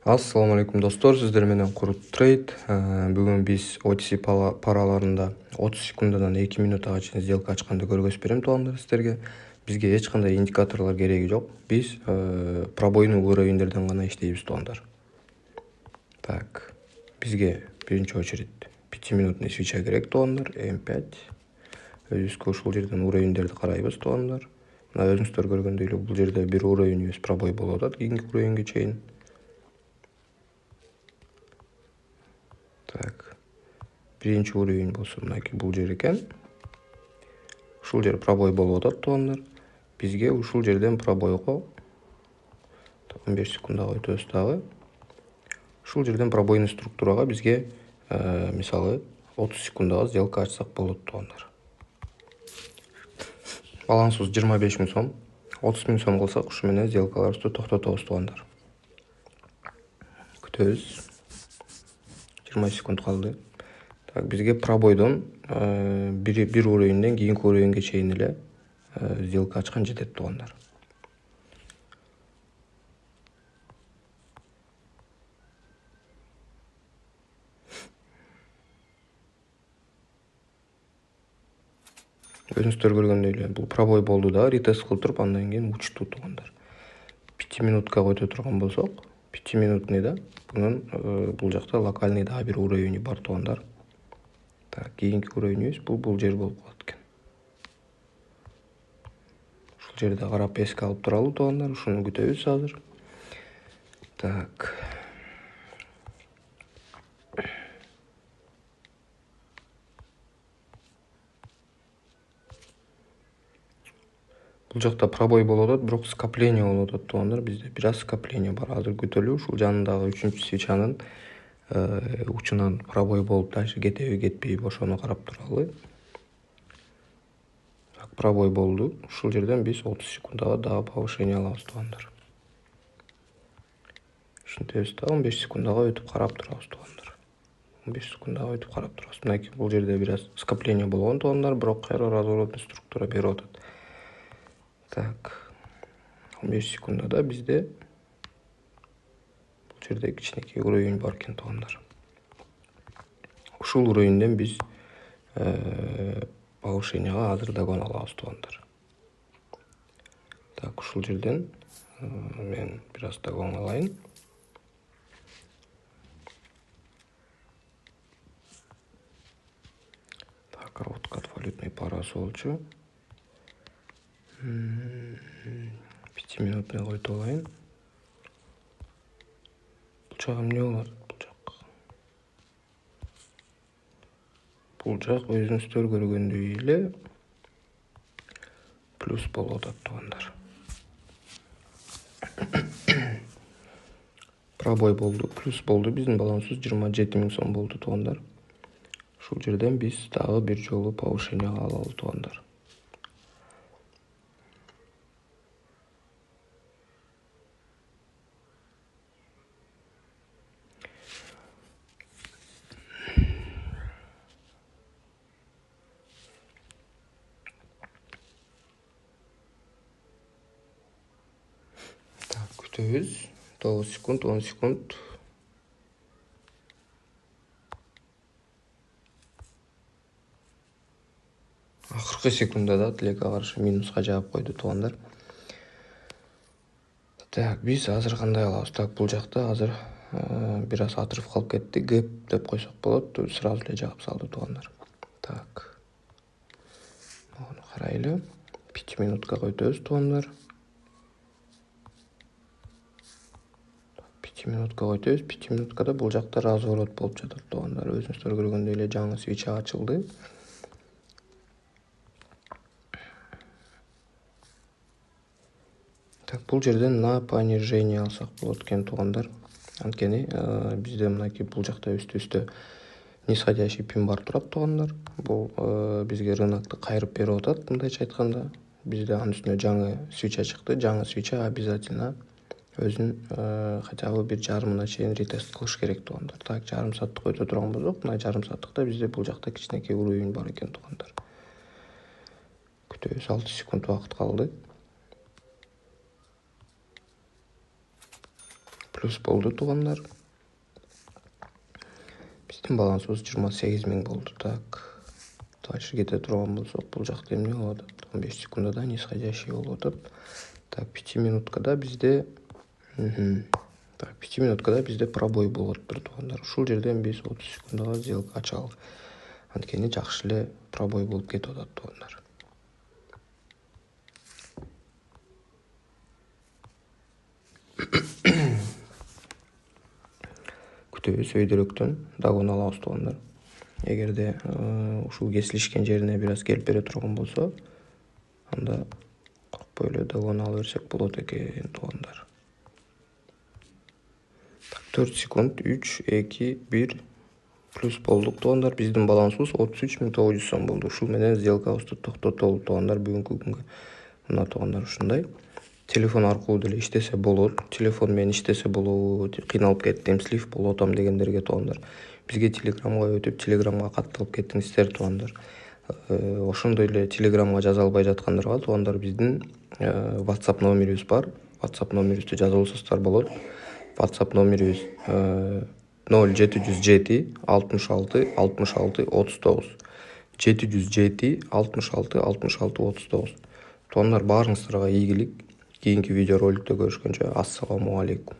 Ассаламу алейкум достор, сиздер менен Курут Трейд. Бүгүн биз OTC параларында 30 секундадан 2 минутага чейин сделка ачканды көргөзүп берем туугандар сиздерге. Бизге эч кандай индикаторлор кереги жок. Биз пробойный уровеньдерден гана иштейбиз туугандар. Так, бизге биринчи очередь 5-минутный свеча керек туугандар, M5. Өзүбүзгө ушул жерден уровеньдерди карайбыз туугандар. Мына өзүңүздөр көргөндөй эле бул жерде бир уровеньибиз пробой болуп атат кийинки уровеньге чейин. Так, биринчи уровень болсо мынакей бул жер экен. Ушул жер пробой болуп атат туугандар. Бизге ушул жерден пробойго 15 секундага өтөбүз дагы. Ушул жерден пробойный структурага бизге мисалы 30 секундага сделка ачсак болот туугандар. Балансыбыз 25 000 сом. 30 000 сом кылсак ушу менен сделкаларыбызды токтотобуз туугандар. Күтөбүз. 20 секунд калды. Так, бизге пробойдон бир уровеньден кийинки уровеньге чейин эле сделка ачкан жетет туугандар. Өзүңүздөр көргөндөй эле бул пробой болду да, ретест кылып туруп андан кийин учту туугандар. 5 минуткага өтө турган болсок, 5 минутный да бунун бул жакта локальный дагы бир уровень бар туугандар. Так, кийинки уровеньибиз бул жер болуп калат экен. Ушул жерде карап эске алып туралы туугандар, ушуну күтөбүз азыр. Так. Бул жакта пробой болуп атат, бирок скопление болуп атат туугандар. Бизде бир аз скопление бар. Азыр күтөлү, ушул жанындагы 3-чү свечанын учунан пробой болуп дальше кетеби, кетпейби ошону карап туралы. Так, пробой болду. Ушул жерден биз 30 секундага дагы повышение алабыз туугандар. Ушинтебиз да 15 секундага өтүп карап турабыз туугандар. 15 секундага өтүп карап турабыз. Мынакей бул жерде бир аз скопление болгон туугандар, бирок кайра разворотный структура берип атат. Так, 15 секундада бизде бул жерде кичинекей уровень бар экен туугандар. Ушул уровеньден биз повышениега азыр дагон алабыз туугандар. Так, ушул жерден мен бир аз дагон алайын. Так, откат валютной парасы болчу. 5-минутный койтуп алайын. Бул жак эмне болот? Бул жак өзүңүздөр көргөндөй эле плюс болуп атат туугандар. Пробой болду, плюс болду. Биздин балансыбыз 27 000 сом болду туугандар. Ушул жерден биз дагы бир жолу повышениега алалы туугандар. Так, күтөбүз. 9 секунд, 10 секунд. Акыркы секундада тилекке каршы минуска жаап койду туугандар. Так, биз азыр кандай кылабыз? Так, бул жакта азыр бир аз отрыв калып кетти. Гэп деп койсок болот. Сразу эле жаап салды туугандар. Так. Муну карайлы. 5 минуткага өтөбүз туугандар. 5 минуткага өтөбүз. 5 минуткада бул жакта разворот болуп жатат туугандар. Өзүңүздөр көргөндөй эле жаңы свеча ачылды. Так, бул жерден на понижение алсак болот экен туугандар. Анткени бизде мынакей бул жакта үстү-үстө нисходящий пин бар турат туугандар. Бул бизге рынокты кайрып берип атат, мындайча айтканда. Бизде анын үстүнө жаңы свеча чыкты. Жаңы свеча обязательно өзүн хотя бы бир жарымына чейин ретест кылыш керек туугандар. Так, жарым сааттык өтө турган болсок, мына жарым сааттыкта бизде бул жакта кичинекей уровень бар экен туугандар. Күтөбүз, 6 секунд убакыт калды. плюс болду туугандар. Биздин балансыбыз 28.000 болду. Так. Дальше кете турган болсок, бул жакта эмне болуп атат? 15 секундада нисходящий болуп атат. Так, 5 минуткада бизде Так, 5 минуткада бизде пробой болуп атыптыр туугандар. Ушул жерден биз 30 секундага сделка ачалы. Анткени жакшы эле пробой болуп кетип атат туугандар. Күтөбүз, өйдөрөктөн дагон алабыз туугандар. Эгерде ушул кесилишкен жерине бир аз келип бере турган болсо, анда коркпой эле дагон ала берсек болот экен туугандар. 4 секунд, 3, 2, 1 плюс болдук туугандар. Биздин балансыбыз 33.900 сом болду. Ушул менен сделкабызды токтотолу туугандар бүгүнкү күнгө. Мына туугандар ушундай. Телефон аркылуу деле иштесе болот. Телефон менен иштесе болобу, кыйналып кеттим, слив болуп атам дегендерге туугандар. Бизге телеграмга өтүп, телеграмга катталып кеттиңиздер туугандар. Ошондой эле телеграмга жаза албай жаткандарга туугандар биздин WhatsApp номерибиз бар. WhatsApp номерибизди жазып алсаңыздар болот. WhatsApp номерибиз 0707 66 66 39. 707 66 66 39. Туугандар, баарыңыздарга ийгилик. Кийинки видео роликте көрүшкөнчө, ассаламу алейкум.